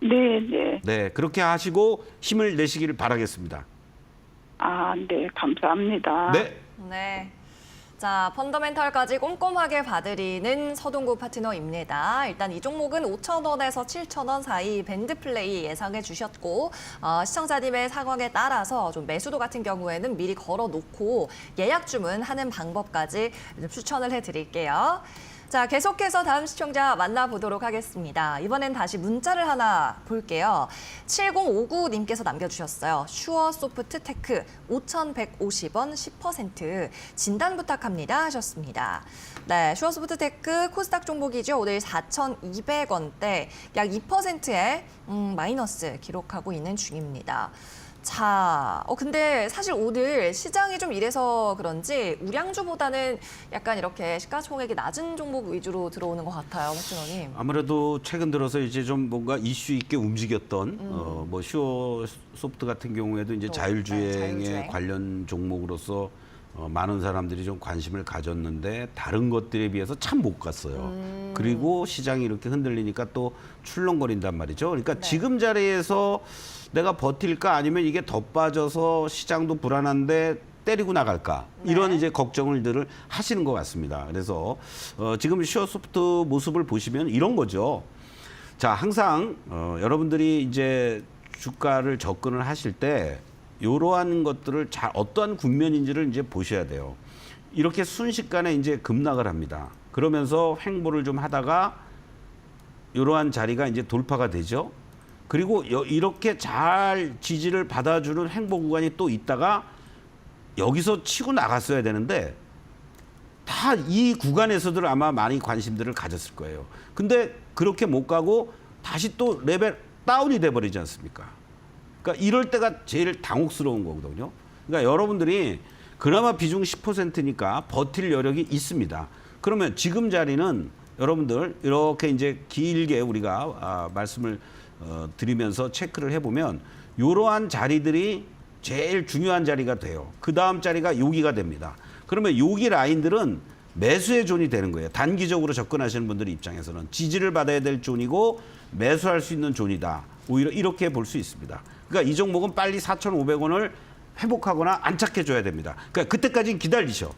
네, 네. 네, 그렇게 하시고 힘을 내시기를 바라겠습니다. 네, 감사합니다. 네. 네. 자, 펀더멘털까지 꼼꼼하게 봐드리는 서동구 파트너입니다. 일단 이 종목은 5,000원에서 7,000원 사이 밴드 플레이 예상해 주셨고 시청자님의 상황에 따라서 좀 매수도 같은 경우에는 미리 걸어놓고 예약 주문하는 방법까지 추천을 해드릴게요. 자, 계속해서 다음 시청자 만나보도록 하겠습니다. 이번엔 다시 문자를 하나 볼게요. 7059님께서 남겨주셨어요. 슈어소프트테크 5,150원 10% 진단 부탁합니다 하셨습니다. 네, 슈어소프트테크 코스닥 종목이죠. 오늘 4,200원대 약 2%의 마이너스 기록하고 있는 중입니다. 자, 근데 사실 오늘 시장이 좀 이래서 그런지 우량주보다는 약간 이렇게 시가총액이 낮은 종목 위주로 들어오는 것 같아요, 박진호님. 아무래도 최근 들어서 이제 좀 뭔가 이슈 있게 움직였던 뭐 슈어 소프트 같은 경우에도 이제 또, 자율주행에 자율주행. 관련 종목으로서 많은 사람들이 좀 관심을 가졌는데 다른 것들에 비해서 참 못 갔어요. 그리고 시장이 이렇게 흔들리니까 또 출렁거린단 말이죠. 그러니까 네. 지금 자리에서 내가 버틸까 아니면 이게 더 빠져서 시장도 불안한데 때리고 나갈까 이런 네. 이제 걱정을들 하시는 것 같습니다. 그래서 지금 슈어소프트 모습을 보시면 이런 거죠. 자, 항상 여러분들이 이제 주가를 접근을 하실 때 이러한 것들을 잘 어떠한 국면인지를 이제 보셔야 돼요. 이렇게 순식간에 이제 급락을 합니다. 그러면서 횡보를 좀 하다가 이러한 자리가 이제 돌파가 되죠. 그리고 이렇게 잘 지지를 받아주는 횡보 구간이 또 있다가 여기서 치고 나갔어야 되는데 다 이 구간에서들 아마 많이 관심들을 가졌을 거예요. 근데 그렇게 못 가고 다시 또 레벨 다운이 돼버리지 않습니까? 그러니까 이럴 때가 제일 당혹스러운 거거든요. 그러니까 여러분들이 그나마 비중 10%니까 버틸 여력이 있습니다. 그러면 지금 자리는 여러분들 이렇게 이제 길게 우리가 말씀을 드리면서 체크를 해보면 이러한 자리들이 제일 중요한 자리가 돼요. 그 다음 자리가 여기가 됩니다. 그러면 여기 라인들은 매수의 존이 되는 거예요. 단기적으로 접근하시는 분들 입장에서는 지지를 받아야 될 존이고 매수할 수 있는 존이다. 오히려 이렇게 볼 수 있습니다. 그러니까 이 종목은 빨리 4,500원을 회복하거나 안착해줘야 됩니다. 그러니까 그때까지는 기다리셔.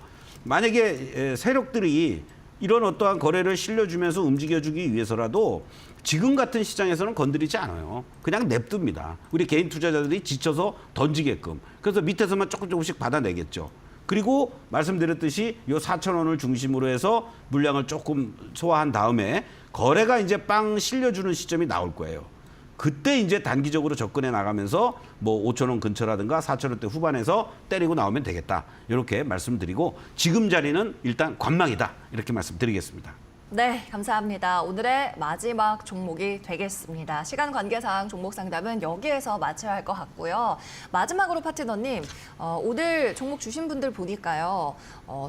만약에 세력들이 이런 어떠한 거래를 실려주면서 움직여주기 위해서라도 지금 같은 시장에서는 건드리지 않아요. 그냥 냅둡니다. 우리 개인 투자자들이 지쳐서 던지게끔. 그래서 밑에서만 조금씩 받아내겠죠. 그리고 말씀드렸듯이 이 4,000원을 중심으로 해서 물량을 조금 소화한 다음에 거래가 이제 빵 실려주는 시점이 나올 거예요. 그때 이제 단기적으로 접근해 나가면서 뭐 5,000원 근처라든가 4,000원대 후반에서 때리고 나오면 되겠다. 이렇게 말씀드리고 지금 자리는 일단 관망이다. 이렇게 말씀드리겠습니다. 네, 감사합니다. 오늘의 마지막 종목이 되겠습니다. 시간 관계상 종목 상담은 여기에서 마쳐야 할 것 같고요. 마지막으로 파트너님, 오늘 종목 주신 분들 보니까요.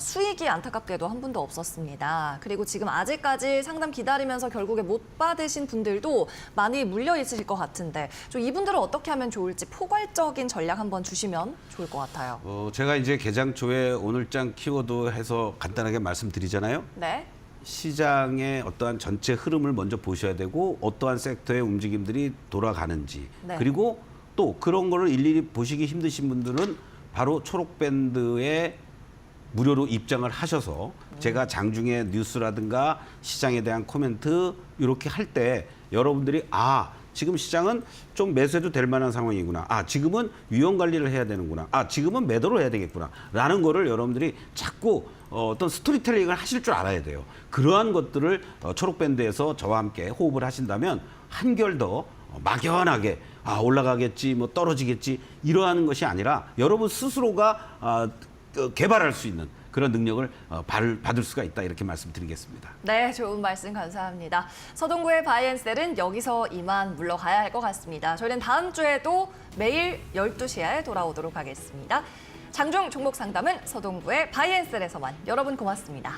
수익이 안타깝게도 한 분도 없었습니다. 그리고 지금 아직까지 상담 기다리면서 결국에 못 받으신 분들도 많이 물려 있으실 것 같은데 좀 이분들은 어떻게 하면 좋을지 포괄적인 전략 한번 주시면 좋을 것 같아요. 제가 이제 개장 초에 오늘장 키워드 해서 간단하게 말씀드리잖아요. 네. 시장의 어떠한 전체 흐름을 먼저 보셔야 되고 어떠한 섹터의 움직임들이 돌아가는지 네. 그리고 또 그런 거를 일일이 보시기 힘드신 분들은 바로 초록밴드에 무료로 입장을 하셔서 제가 장중에 뉴스라든가 시장에 대한 코멘트 이렇게 할 때 여러분들이 지금 시장은 좀 매수해도 될 만한 상황이구나. 아, 지금은 위험 관리를 해야 되는구나. 아, 지금은 매도를 해야 되겠구나. 라는 거를 여러분들이 자꾸 어떤 스토리텔링을 하실 줄 알아야 돼요. 그러한 것들을 초록밴드에서 저와 함께 호흡을 하신다면 한결 더 막연하게 아, 올라가겠지, 뭐 떨어지겠지 이러한 것이 아니라 여러분 스스로가 개발할 수 있는 그런 능력을 받을 수가 있다 이렇게 말씀드리겠습니다. 네, 좋은 말씀 감사합니다. 서동구의 바이앤셀은 여기서 이만 물러가야 할 것 같습니다. 저희는 다음 주에도 매일 12시에 돌아오도록 하겠습니다. 장중 종목 상담은 서동구의 바이앤셀에서만. 여러분 고맙습니다.